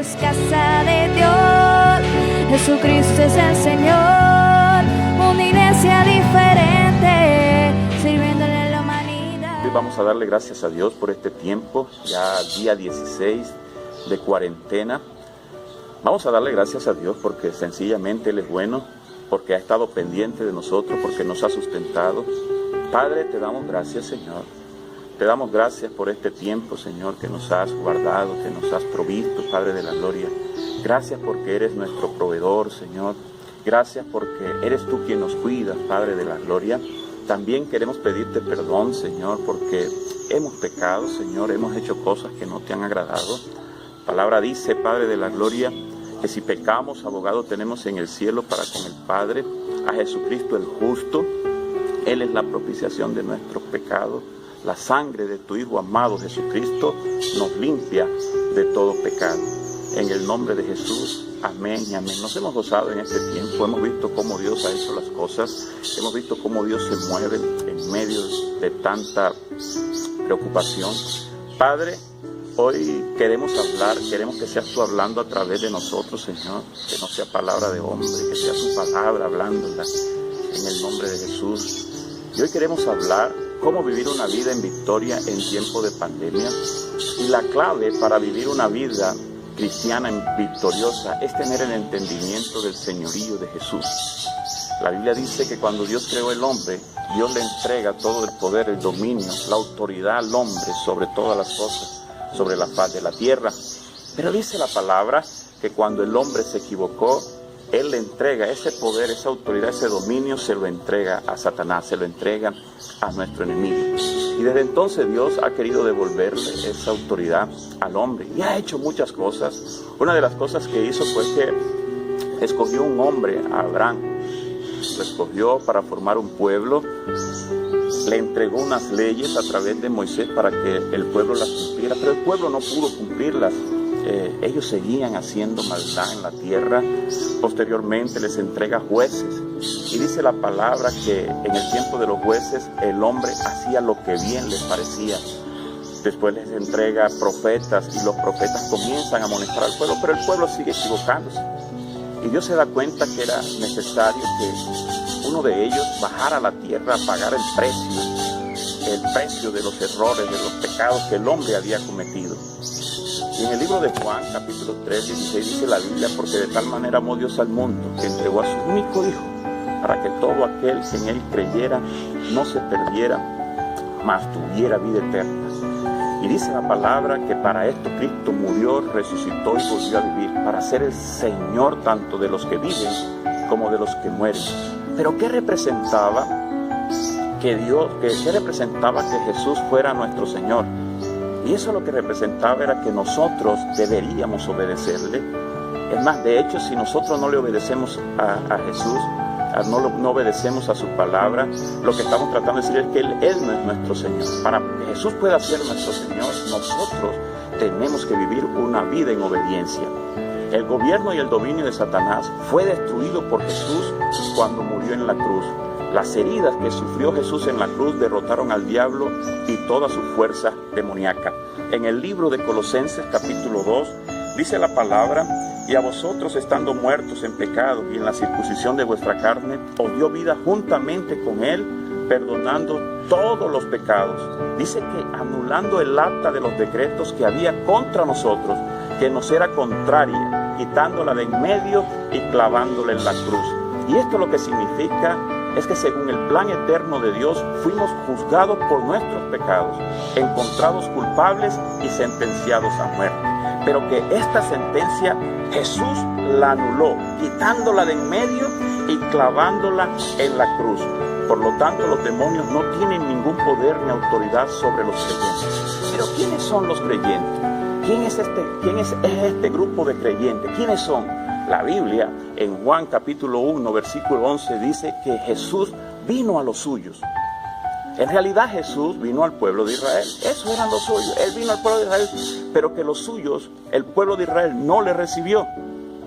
es casa de Dios. Jesucristo es el Señor. Una iglesia diferente, sirviéndole a la humanidad. Hoy vamos a darle gracias a Dios por este tiempo, ya día 16 de cuarentena. Vamos a darle gracias a Dios porque sencillamente Él es bueno, porque ha estado pendiente de nosotros, porque nos ha sustentado. Padre, te damos gracias, Señor. Te damos gracias por este tiempo, Señor, que nos has guardado, que nos has provisto, Padre de la gloria. Gracias porque eres nuestro proveedor, Señor. Gracias porque eres tú quien nos cuida, Padre de la gloria. También queremos pedirte perdón, Señor, porque hemos pecado, Señor, hemos hecho cosas que no te han agradado. La palabra dice, Padre de la gloria, que si pecamos, abogado tenemos en el cielo para con el Padre, a Jesucristo el justo. Él es la propiciación de nuestros pecados. La sangre de tu Hijo amado Jesucristo nos limpia de todo pecado. En el nombre de Jesús, amén y amén. Nos hemos gozado en este tiempo, hemos visto cómo Dios ha hecho las cosas, hemos visto cómo Dios se mueve en medio de tanta preocupación. Padre, hoy queremos hablar, queremos que seas tú hablando a través de nosotros, Señor, que no sea palabra de hombre, que sea tu palabra hablándola en el nombre de Jesús. Y hoy queremos hablar cómo vivir una vida en victoria en tiempo de pandemia. Y la clave para vivir una vida cristiana victoriosa es tener el entendimiento del señorío de Jesús. La Biblia dice que cuando Dios creó el hombre, Dios le entrega todo el poder, el dominio, la autoridad al hombre sobre todas las cosas, sobre la faz de la tierra. Pero dice la palabra que cuando el hombre se equivocó, Él le entrega ese poder, esa autoridad, ese dominio, se lo entrega a Satanás, se lo entrega a nuestro enemigo. Y desde entonces Dios ha querido devolverle esa autoridad al hombre y ha hecho muchas cosas. Una de las cosas que hizo fue que escogió un hombre, a Abraham, lo escogió para formar un pueblo, le entregó unas leyes a través de Moisés para que el pueblo las cumpliera, pero el pueblo no pudo cumplirlas. Ellos seguían haciendo maldad en la tierra. Posteriormente les entrega jueces y dice la palabra que en el tiempo de los jueces el hombre hacía lo que bien les parecía. Después les entrega profetas y los profetas comienzan a amonestar al pueblo, pero el pueblo sigue equivocándose. Y Dios se da cuenta que era necesario que uno de ellos bajara a la tierra a pagar el precio de los errores, de los pecados que el hombre había cometido. Y en el libro de Juan, capítulo 3, 16, dice la Biblia, porque de tal manera amó Dios al mundo, que entregó a su único Hijo, para que todo aquel que en Él creyera no se perdiera, mas tuviera vida eterna. Y dice la palabra que para esto Cristo murió, resucitó y volvió a vivir, para ser el Señor tanto de los que viven como de los que mueren. Pero ¿qué representaba que Jesús fuera nuestro Señor? Y eso lo que representaba era que nosotros deberíamos obedecerle. Es más, de hecho, si nosotros no le obedecemos a Jesús, no obedecemos a su palabra, lo que estamos tratando de decir es que Él no es nuestro Señor. Para que Jesús pueda ser nuestro Señor, nosotros tenemos que vivir una vida en obediencia. El gobierno y el dominio de Satanás fue destruido por Jesús cuando murió en la cruz. Las heridas que sufrió Jesús en la cruz derrotaron al diablo y toda su fuerza demoníaca. En el libro de Colosenses capítulo 2 dice la palabra: y a vosotros, estando muertos en pecado y en la circuncisión de vuestra carne, os dio vida juntamente con Él, perdonando todos los pecados. Dice que anulando el acta de los decretos que había contra nosotros, que nos era contraria, quitándola de en medio y clavándola en la cruz. Y esto lo que significa es que según el plan eterno de Dios fuimos juzgados por nuestros pecados, encontrados culpables y sentenciados a muerte. Pero que esta sentencia Jesús la anuló, quitándola de en medio y clavándola en la cruz. Por lo tanto, los demonios no tienen ningún poder ni autoridad sobre los creyentes. Pero ¿quiénes son los creyentes? ¿Quién es este grupo de creyentes? ¿Quiénes son? La Biblia en Juan capítulo 1 versículo 11 dice que Jesús vino a los suyos. En realidad Jesús vino al pueblo de Israel. Eso eran los suyos. Él vino al pueblo de Israel, pero que los suyos, el pueblo de Israel, no le recibió.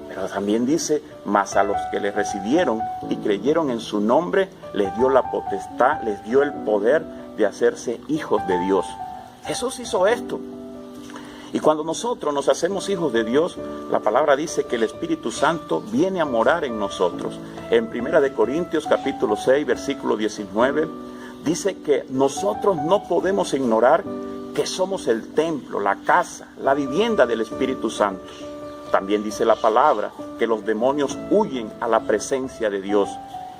Pero también dice: mas a los que le recibieron y creyeron en su nombre, les dio la potestad, les dio el poder de hacerse hijos de Dios. Jesús hizo esto. Y cuando nosotros nos hacemos hijos de Dios, la palabra dice que el Espíritu Santo viene a morar en nosotros. En 1 Corintios capítulo 6, versículo 19, dice que nosotros no podemos ignorar que somos el templo, la casa, la vivienda del Espíritu Santo. También dice la palabra que los demonios huyen a la presencia de Dios.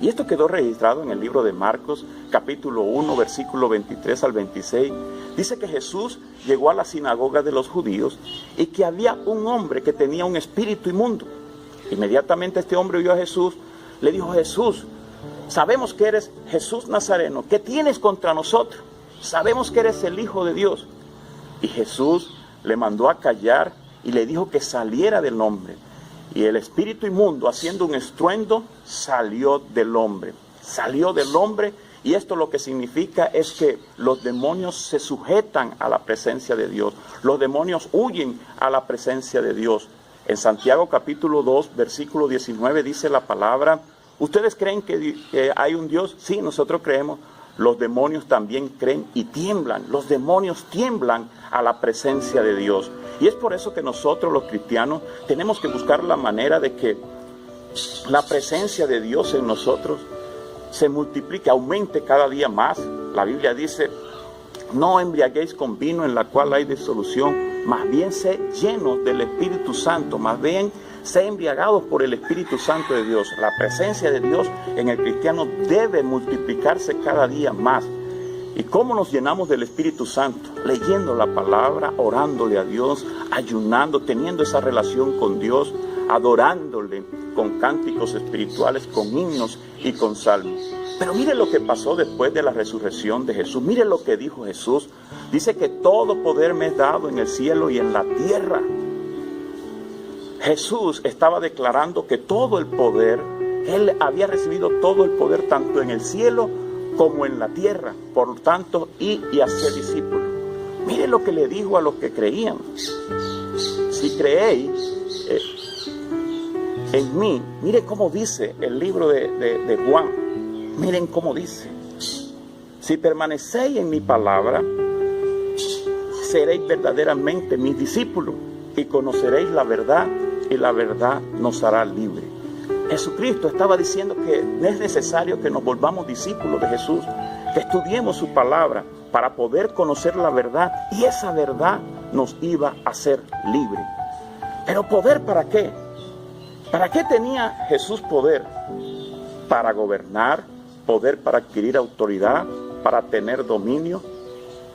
Y esto quedó registrado en el libro de Marcos, capítulo 1, versículo 23 al 26. Dice que Jesús llegó a la sinagoga de los judíos y que había un hombre que tenía un espíritu inmundo. Inmediatamente este hombre vio a Jesús, le dijo: Jesús, sabemos que eres Jesús Nazareno, ¿qué tienes contra nosotros? Sabemos que eres el Hijo de Dios. Y Jesús le mandó a callar y le dijo que saliera del hombre. Y el espíritu inmundo, haciendo un estruendo, salió del hombre. Salió del hombre, y esto lo que significa es que los demonios se sujetan a la presencia de Dios. Los demonios huyen a la presencia de Dios. En Santiago capítulo 2, versículo 19 dice la palabra: ¿ustedes creen que hay un Dios? Sí, nosotros creemos. Los demonios también creen y tiemblan. Los demonios tiemblan a la presencia de Dios. Y es por eso que nosotros los cristianos tenemos que buscar la manera de que la presencia de Dios en nosotros se multiplique, aumente cada día más. La Biblia dice: no embriaguéis con vino en la cual hay disolución, más bien sé llenos del Espíritu Santo, más bien sé embriagados por el Espíritu Santo de Dios. La presencia de Dios en el cristiano debe multiplicarse cada día más. ¿Y cómo nos llenamos del Espíritu Santo? Leyendo la palabra, orándole a Dios, ayunando, teniendo esa relación con Dios, adorándole con cánticos espirituales, con himnos y con salmos. Pero mire lo que pasó después de la resurrección de Jesús. Mire lo que dijo Jesús. Dice que todo poder me es dado en el cielo y en la tierra. Jesús estaba declarando que todo el poder, Él había recibido todo el poder tanto en el cielo como en la tierra. Por lo tanto, y hacer discípulos. Mire lo que le dijo a los que creían: si creéis en mí, mire cómo dice el libro de Juan, miren cómo dice: si permanecéis en mi palabra, seréis verdaderamente mis discípulos y conoceréis la verdad, y la verdad nos hará libre. Jesucristo estaba diciendo que es necesario que nos volvamos discípulos de Jesús, que estudiemos su palabra para poder conocer la verdad, y esa verdad nos iba a hacer libre. Pero ¿poder para qué? ¿Para qué tenía Jesús poder? Para gobernar, poder para adquirir autoridad, para tener dominio.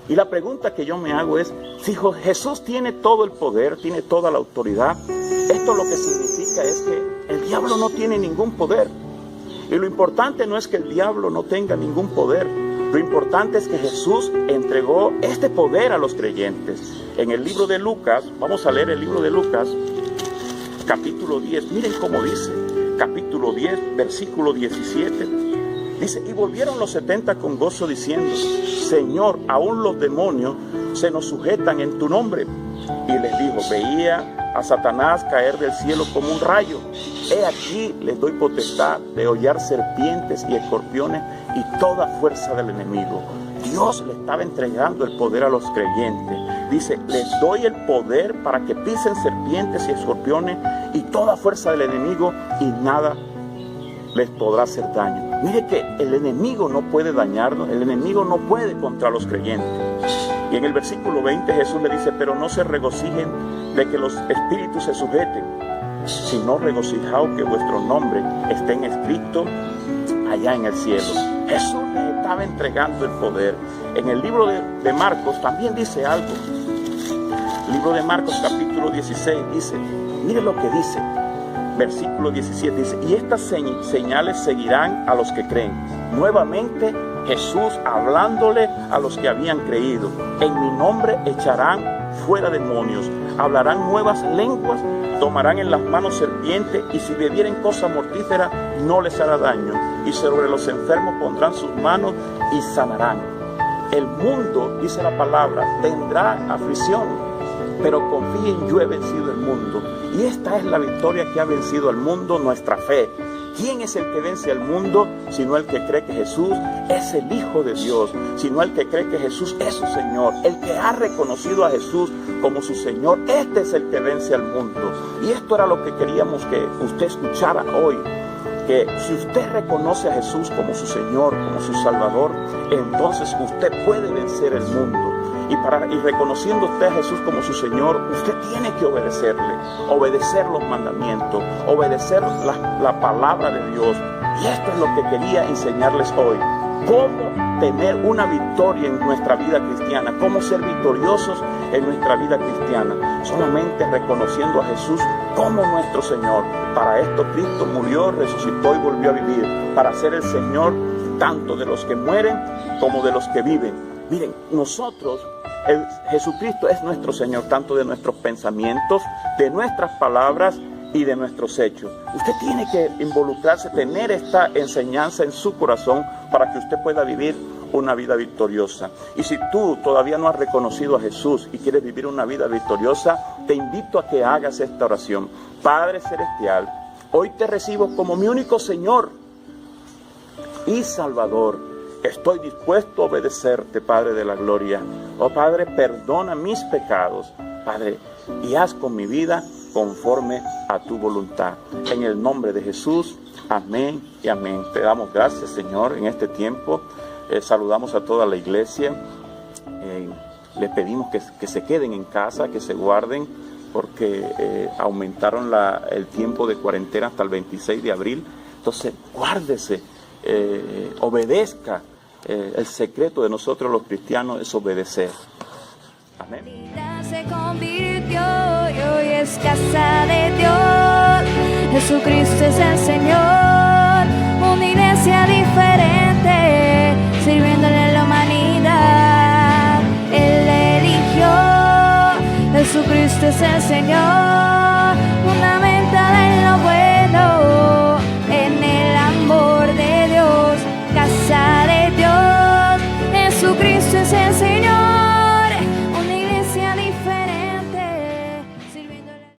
Y la pregunta que yo me hago es: si Jesús tiene todo el poder, tiene toda la autoridad, esto lo que significa es que el diablo no tiene ningún poder. Y lo importante no es que el diablo no tenga ningún poder. Lo importante es que Jesús entregó este poder a los creyentes. En el libro de Lucas, vamos a leer el libro de Lucas, capítulo 10. Miren cómo dice, capítulo 10, versículo 17. Dice: y volvieron los 70 con gozo diciendo: Señor, aún los demonios se nos sujetan en tu nombre. Y les dijo: veía a Satanás caer del cielo como un rayo. He aquí les doy potestad de hollar serpientes y escorpiones y toda fuerza del enemigo. Dios le estaba entregando el poder a los creyentes. Dice: les doy el poder para que pisen serpientes y escorpiones y toda fuerza del enemigo, y nada les podrá hacer daño. Mire que el enemigo no puede dañarnos, el enemigo no puede contra los creyentes. Y en el versículo 20 Jesús le dice: pero no se regocijen de que los espíritus se sujeten, sino regocijaos que vuestro nombre estén escritos allá en el cielo. Jesús les estaba entregando el poder. En el libro de Marcos también dice algo. El libro de Marcos capítulo 16 dice, mire lo que dice, versículo 17 dice: y estas señales seguirán a los que creen. Nuevamente Jesús hablándole a los que habían creído: en mi nombre echarán fuera demonios, hablarán nuevas lenguas, tomarán en las manos serpientes, y si bebieren cosa mortífera no les hará daño, y sobre los enfermos pondrán sus manos y sanarán. El mundo, dice la palabra, tendrá aflicción. pero confíen, yo he vencido el mundo. Y esta es la victoria que ha vencido al mundo, nuestra fe. ¿Quién es el que vence al mundo? Sino el que cree que Jesús es el Hijo de Dios, sino el que cree que Jesús es su Señor, el que ha reconocido a Jesús como su Señor. Este es el que vence al mundo. Y esto era lo que queríamos que usted escuchara hoy, que si usted reconoce a Jesús como su Señor, como su Salvador, entonces usted puede vencer el mundo. Y reconociendo usted a Jesús como su Señor, usted tiene que obedecer los mandamientos, obedecer la palabra de Dios. Y esto es lo que quería enseñarles hoy. Cómo tener una victoria en nuestra vida cristiana, cómo ser victoriosos en nuestra vida cristiana, solamente reconociendo a Jesús como nuestro Señor. Para esto Cristo murió, resucitó y volvió a vivir, para ser el Señor tanto de los que mueren como de los que viven. Miren, Jesucristo es nuestro Señor, tanto de nuestros pensamientos, de nuestras palabras y de nuestros hechos. Usted tiene que involucrarse, tener esta enseñanza en su corazón para que usted pueda vivir una vida victoriosa. Y si tú todavía no has reconocido a Jesús y quieres vivir una vida victoriosa, te invito a que hagas esta oración. Padre Celestial, hoy te recibo como mi único Señor y Salvador. Estoy dispuesto a obedecerte, Padre de la gloria. Oh Padre, perdona mis pecados, Padre, y haz con mi vida conforme a tu voluntad. En el nombre de Jesús, amén y amén. Te damos gracias, Señor, en este tiempo. Saludamos a toda la iglesia. Les pedimos que se queden en casa, que se guarden, porque aumentaron el tiempo de cuarentena hasta el 26 de abril. Entonces, guárdese, obedezca. El secreto de nosotros los cristianos es obedecer. Amén. Se convirtió y hoy es casa de Dios. Jesucristo es el Señor. Una iglesia diferente, sirviéndole a la humanidad. Él eligió. Jesucristo es el Señor.